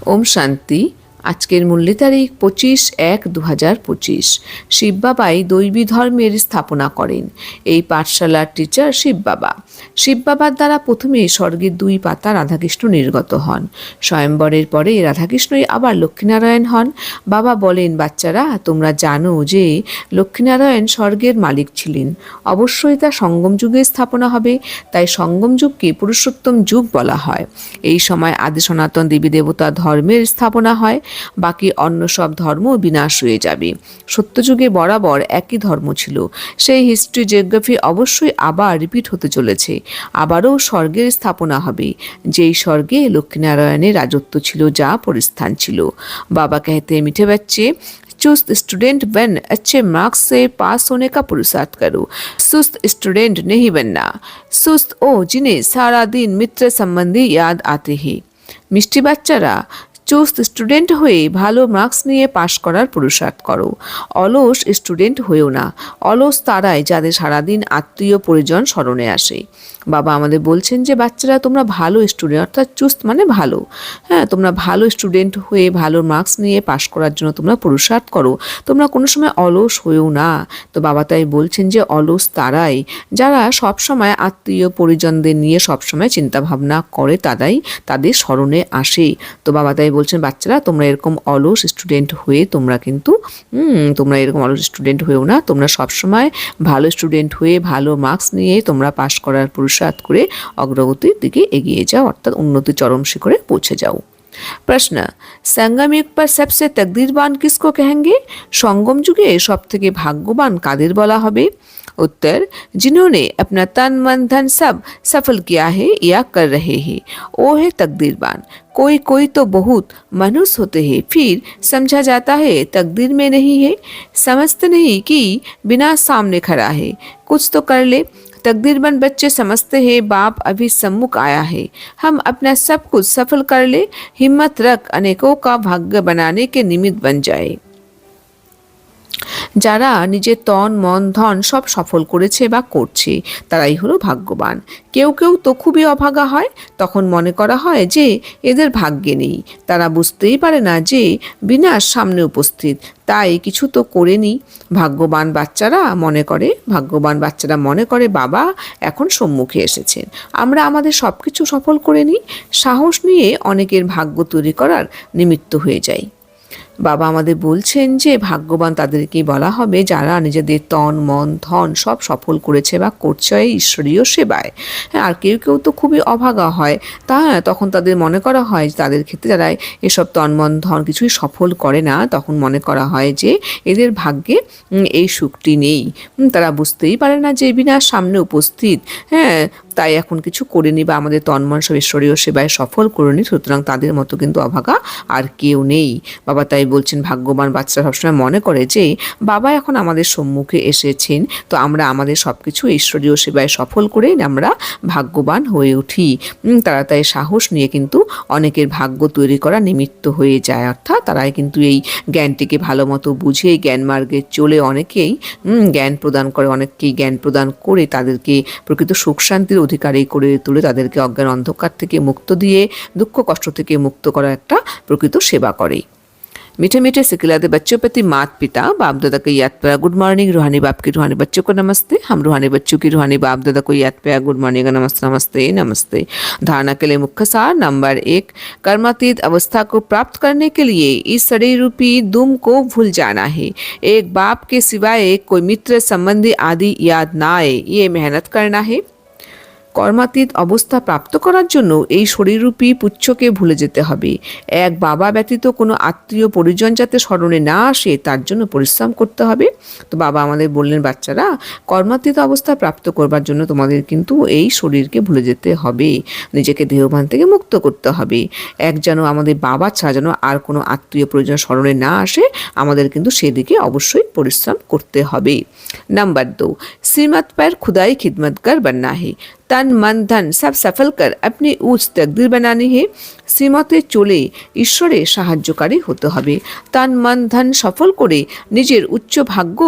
ওম শান্তি। আজকের মূল্য তারিখ 25/1/2025। শিব বাবাই দৈবী ধর্মের স্থাপনা করেন। এই পাঠশালার টিচার শিব বাবা। শিব বাবার দ্বারা প্রথমে স্বর্গের 2 পাতা রাধাকৃষ্ণ নির্গত হন। স্বয়ম্বরের পরে রাধাকৃষ্ণই আবার লক্ষ্মীনারায়ণ হন। বাবা বলেন, বাচ্চারা তোমরা জানো যে লক্ষ্মীনারায়ণ স্বর্গের মালিক ছিলেন। অবশ্যই তা সঙ্গম যুগে স্থাপনা হবে, তাই সঙ্গম যুগকে পুরুষোত্তম যুগ বলা হয়। এই সময় আদি সনাতন দেবী দেবতা ধর্মের স্থাপনা হয়, বাকি অন্য সব ধর্ম বিনাশ হয়ে যাবে। সত্যযুগে বরাবর একই ধর্ম ছিল। সেই হিস্ট্রি জিওগ্রাফি অবশ্যই আবার রিপিট হতে চলেছে। আবারও স্বর্গের স্থাপনা হবে, যেই স্বর্গে লক্ষ্মীনারায়ণের রাজত্ব ছিল, যা পরিস্থান ছিল। বাবা कहते हैं, मीठे बच्चे, चुस्त स्टूडेंट बन अच्छे मार्क्स से पास होने का पुरुषार्थ करो। सुस्त स्टूडेंट नहीं बनना। सुस्त ओ जिन्हें सारा दिन मित्र संबंधी याद आते हैं। মিষ্টি বাচ্চারা, চুস্ত স্টুডেন্ট হয়ে ভালো মার্কস নিয়ে পাশ করার পুরুষার্থ করো। অলস স্টুডেন্ট হয়েও না। অলস তারাই যাদের সারাদিন আত্মীয় পরিজন স্মরণে আসে। বাবা আমাদের বলছেন যে বাচ্চারা তোমরা ভালো স্টুডেন্ট, অর্থাৎ চুস্ত মানে ভালো, হ্যাঁ, তোমরা ভালো স্টুডেন্ট হয়ে ভালো মার্কস নিয়ে পাশ করার জন্য তোমরা পুরুষার্থ করো। তোমরা কোনো সময় অলস হয়েও না। তো বাবা তাই বলছেন যে অলস তারাই যারা সবসময় আত্মীয় পরিজনদের নিয়ে সবসময় চিন্তাভাবনা করে, তারাই তাদের স্মরণে আসে। তো বাবা তাই বলছেন, বাচ্চারা তোমরা এরকম অলস স্টুডেন্ট হয়ে তোমরা এরকম অলস স্টুডেন্ট হয়েও না। তোমরা সবসময় ভালো স্টুডেন্ট হয়ে ভালো মার্কস নিয়ে তোমরা পাশ করার পুরুষার্থ করে অগ্রগতির দিকে এগিয়ে যাও, অর্থাৎ উন্নতি চরম শিখরে পৌঁছে যাও। প্রশ্ন, संगम युग पर सबसे तकदीरवान किसको कहेंगे? संगम जुगे सब থেকে ভাগ্যবান কাদের বলা হবে? उत्तर, जिन्होंने अपना तन मन धन सब सफल किया है या कर रहे हैं, वो है तकदीरवान। कोई कोई तो बहुत मनुष्य होते हैं, फिर समझा जाता है तकदीर में नहीं है। समझते नहीं कि बिना सामने खड़ा है, कुछ तो कर ले। तकदीरबंद बच्चे समझते हैं बाप अभी सम्मुख आया है, हम अपना सब कुछ सफल कर ले। हिम्मत रख, अनेकों का भाग्य बनाने के निमित्त बन जाए। যারা নিজের তন মন ধন সব সফল করেছে বা করছে, তারাই হলো ভাগ্যবান। কেউ কেউ তো খুবই অভাগা হয়, তখন মনে করা হয় যে এদের ভাগ্যে নেই। তারা বুঝতেই পারে না যে বিনাশ সামনে উপস্থিত, তাই কিছু তো করেনি। ভাগ্যবান বাচ্চারা মনে করে বাবা এখন সম্মুখে এসেছেন, আমরা আমাদের সব কিছু সফল করে নিই। সাহস নিয়ে অনেকের ভাগ্য তৈরি করার নিমিত্ত হয়ে যায়। বাবা আমাদের বলছেন যে ভাগ্যবান তাদেরকেই বলা হবে যারা নিজেদের তন মন ধন সব সফল করেছে বা করছে ঈশ্বরীয় সেবায়। হ্যাঁ, আর কেউ কেউ তো খুবই অভাগা হয়, তখন তাদের মনে করা হয় যে তাদের ক্ষেত্রে যারা এসব তন মন ধন কিছুই সফল করে না, তখন মনে করা হয় যে এদের ভাগ্যে এই সুখটি নেই। তারা বুঝতেই পারে না যে বিনাশ সামনে উপস্থিত, হ্যাঁ, তাই এখন কিছু করেনি বা আমাদের তন্মন সব ঈশ্বরীয় সেবায় সফল করেনি। সুতরাং তাদের মতো কিন্তু অভাগা আর কেউ নেই। বাবা তাই বলছেন ভাগ্যবান বাচ্চারা সবসময় মনে করে যে বাবা এখন আমাদের সম্মুখে এসেছেন, তো আমরা আমাদের সব কিছু ঈশ্বরীয় সেবায় সফল করেই আমরা ভাগ্যবান হয়ে উঠি। তারা তাই সাহস নিয়ে কিন্তু অনেকের ভাগ্য তৈরি করা নিমিত্ত হয়ে যায়, অর্থাৎ তারাই কিন্তু এই জ্ঞানটিকে ভালো মতো বুঝে জ্ঞান মার্গে চলে অনেকেই জ্ঞান প্রদান করে, অনেককেই জ্ঞান প্রদান করে তাদেরকে প্রকৃত সুখ শান্তির অধিকারী করে তুলে তাদেরকে অজ্ঞান অন্ধকার থেকে মুক্ত দিয়ে দুঃখ কষ্ট থেকে মুক্ত করার একটা প্রকৃত সেবা করে। मीठे मीठे सिखिलाते बच्चों प्रति माता पिता बाप दादा को याद प्यार गुड मॉर्निंग। रूहानी बाप के रूहानी बच्चों को नमस्ते। हम रूहानी बच्चों की रूहानी बाप दादा को याद प्यार गुड मॉर्निंग नमस्ते नमस्ते नमस्ते। धारणा के लिए मुख्य सार नंबर 1, कर्मातीत अवस्था को प्राप्त करने के लिए इस शरीर रूपी दुम को भूल जाना है। एक बाप के सिवाय कोई मित्र संबंधी आदि याद ना आए, ये मेहनत करना है। কর্মাতীত অবস্থা প্রাপ্ত করার জন্য এই শরীররূপী পুচ্ছকে ভুলে যেতে হবে। এক বাবা ব্যতীত কোনো আত্মীয় পরিজন যাতে স্মরণে না আসে তার জন্য পরিশ্রম করতে হবে। তো বাবা আমাদের বললেন, বাচ্চারা কর্মাতীত অবস্থা প্রাপ্ত করবার জন্য তোমাদের কিন্তু এই শরীরকে ভুলে যেতে হবে, নিজেকে দেহভান থেকে মুক্ত করতে হবে। এক যেন আমাদের বাবা ছাড়া যেন আর কোনো আত্মীয় পরিজন স্মরণে না আসে, আমাদের কিন্তু সেদিকে অবশ্যই পরিশ্রম করতে হবে। নাম্বার 2, শ্রীমত पर खुदाई खिदमत कर बनना है। तन मन धन सब सफल कर अपनी उच्च तकदीर बनानी है। শ্রীমতে চলে ঈশ্বরের সাহায্যকারী হতে হবে। তন মন ধন সফল করে নিজের উচ্চ ভাগ্য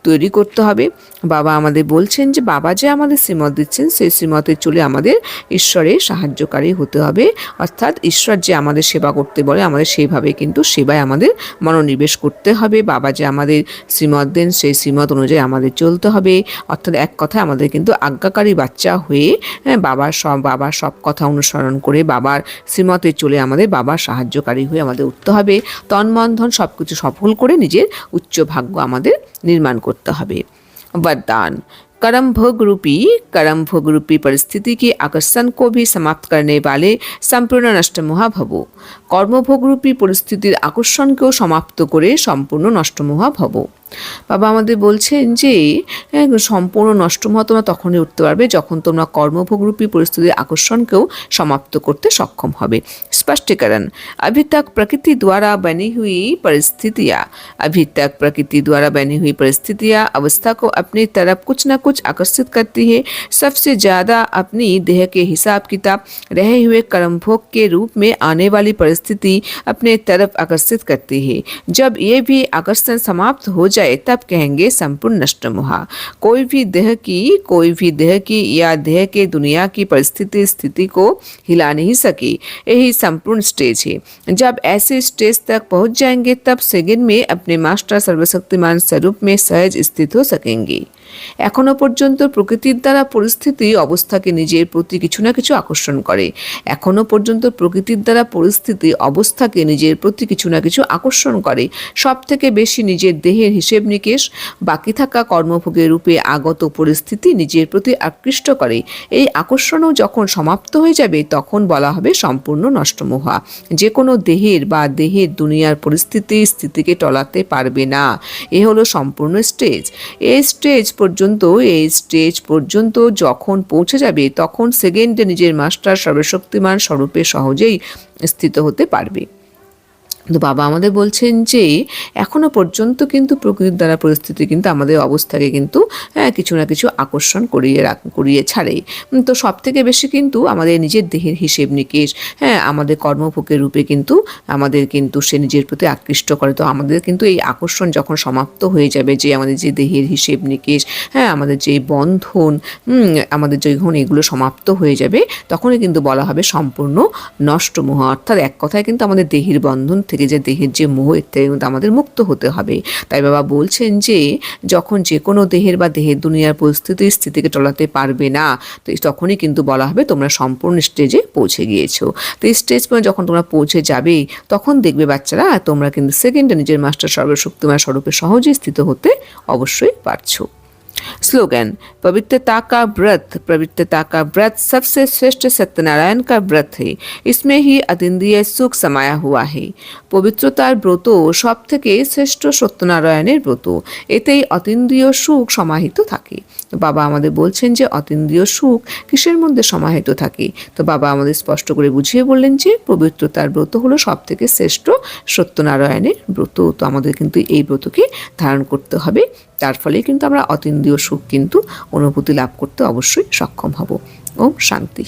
তৈরি করতে হবে। বাবা আমাদের বলছেন যে বাবা যে আমাদের শ্রীমত দিচ্ছেন সেই শ্রীমতে চলে আমাদের ঈশ্বরের সাহায্যকারী হতে হবে, অর্থাৎ ঈশ্বর যে আমাদের সেবা করতে বলে আমাদের সেইভাবে কিন্তু সেবায় আমাদের মনোনিবেশ করতে হবে। বাবা যে আমাদের শ্রীমত দেন সেই শ্রীমত অনুযায়ী আমাদের চলতে হবে, অর্থাৎ এক কথায় আমাদের কিন্তু আজ্ঞাকারী বাচ্চা হয়ে বাবার সব কথা অনুসরণ করে বাবার শ্রীমতে চলে আমাদের বাবার সাহায্যকারী হয়ে আমাদের উঠতে হবে। তন মন ধন সব কিছু সফল করে নিজের উচ্চ ভাগ্য আমাদের নির্মাণ করতে হবে। वरदान कर्म भोग रूपी परिस्थिति के आकर्षण को भी समाप्त करने वाले संपूर्ण नष्टमोहा भवो। কর্মভোগ রূপী পরিস্থিতির আকর্ষণকেও সমাপ্ত করে সম্পূর্ণ নষ্টমোহা ভব। বাবা আমাদের বলছেন যে সম্পূর্ণ নষ্টমোহা তোমরা তখনই উঠতে পারবে যখন তোমরা কর্মভোগরূপী পরিস্থিতির আকর্ষণকেও সমাপ্ত করতে সক্ষম হবে। स्पष्टीकरण अभी तक प्रकृति द्वारा बनी हुई परिस्थितियाँ अवस्था को अपनी तरफ कुछ न कुछ आकर्षित करती है। सबसे ज़्यादा अपनी देह के हिसाब किताब रहे हुए कर्म भोग के रूप में आने वाली परिस्थिति अपने तरफ आकर्षित करती है। जब ये भी आकर्षण समाप्त हो जाए तब कहेंगे संपूर्ण नष्टमोहा। कोई भी देह की या देह के दुनिया की स्थिति को हिला नहीं सकी। यही संपूर्ण स्टेज है। जब ऐसे स्टेज तक पहुंच जाएंगे तब सेकंड में अपने मास्टर सर्वशक्तिमान स्वरूप में सहज स्थित हो सकेंगे। এখনো পর্যন্ত প্রকৃতির দ্বারা পরিস্থিতি অবস্থাকে নিজের প্রতি কিছু না কিছু আকর্ষণ করে। এখনো পর্যন্ত প্রকৃতির দ্বারা পরিস্থিতি অবস্থাকে নিজের প্রতি কিছু না কিছু আকর্ষণ করে। সব থেকে বেশি নিজের দেহের হিসেব নিকেশ, বাকি থাকা কর্মভোগের রূপে আগত পরিস্থিতি নিজের প্রতি আকৃষ্ট করে। এই আকর্ষণও যখন সমাপ্ত হয়ে যাবে তখন বলা হবে সম্পূর্ণ নষ্টমোহা। যে কোনো দেহের বা দেহের দুনিয়ার স্থিতিকে টলাতে পারবে না। এ হলো সম্পূর্ণ স্টেজ। এই স্টেজ পর্যন্ত যখন পৌঁছে যাবে তখন সেকেন্ডে নিজের মাস্টার সর্বশক্তিমান স্বরূপে সহজেই স্থিত হতে পারবে। তো বাবা আমাদের বলছেন যে এখনো পর্যন্ত কিন্তু প্রকৃতির দ্বারা পরিস্থিতি কিন্তু আমাদের অবস্থাকে কিন্তু কিছু না কিছু আকর্ষণ করিয়ে ছাড়ে। তো সব থেকে বেশি কিন্তু আমাদের নিজের দেহের হিসেব নিকেশ, আমাদের কর্মভোগের রূপে কিন্তু আমাদের কিন্তু সে নিজের প্রতি আকৃষ্ট করে। তো আমাদের কিন্তু এই আকর্ষণ যখন সমাপ্ত হয়ে যাবে, যে আমাদের যে দেহের হিসেব নিকেশ, আমাদের যে বন্ধন, আমাদের যখন এগুলো সমাপ্ত হয়ে যাবে তখনই কিন্তু বলা হবে সম্পূর্ণ নষ্টমোহ। অর্থাৎ এক কথায় কিন্তু আমাদের দেহের বন্ধন থেকে যে দেহের যে মোহ এর থেকে কিন্তু আমাদের মুক্ত হতে হবে। তাই বাবা বলছেন যে যখন যে কোনো দেহের বা দেহের দুনিয়ার স্থিতিকে টলাতে পারবে না, তো তখনই কিন্তু বলা হবে তোমরা সম্পূর্ণ স্টেজে পৌঁছে গিয়েছো। তো এই স্টেজ পর্যন্ত যখন তোমরা পৌঁছে যাবে তখন দেখবে বাচ্চারা তোমরা কিন্তু সেকেন্ডে নিজের মাস্টার সর্বশক্তিমান স্বরূপে সহজে স্থিত হতে অবশ্যই পারছো। स्लोगन पवित्रता का व्रत सबसे श्रेष्ठ सत्यनारायण का व्रत है। इसमें ही अतीन्द्रिय सुख समाया हुआ है। পবিত্রতার ব্রত সব থেকে শ্রেষ্ঠ সত্যনারায়ণের ব্রত, এতেই অতীন্দ্রিয় সুখ সমাহিত থাকে। তো বাবা আমাদের বলছেন যে অতীন্দ্রিয় সুখ কিসের মধ্যে সমাহিত থাকে। তো বাবা আমাদের স্পষ্ট করে বুঝিয়ে বললেন যে পবিত্রতার ব্রত হলো সব থেকে শ্রেষ্ঠ সত্যনারায়ণের ব্রত। তো আমাদের কিন্তু এই ব্রতকে ধারণ করতে হবে, তার ফলে কিন্তু আমরা অতীন্দ্রিয় সুখ কিন্তু অনুভূতি লাভ করতে অবশ্যই সক্ষম হব। ওম শান্তি।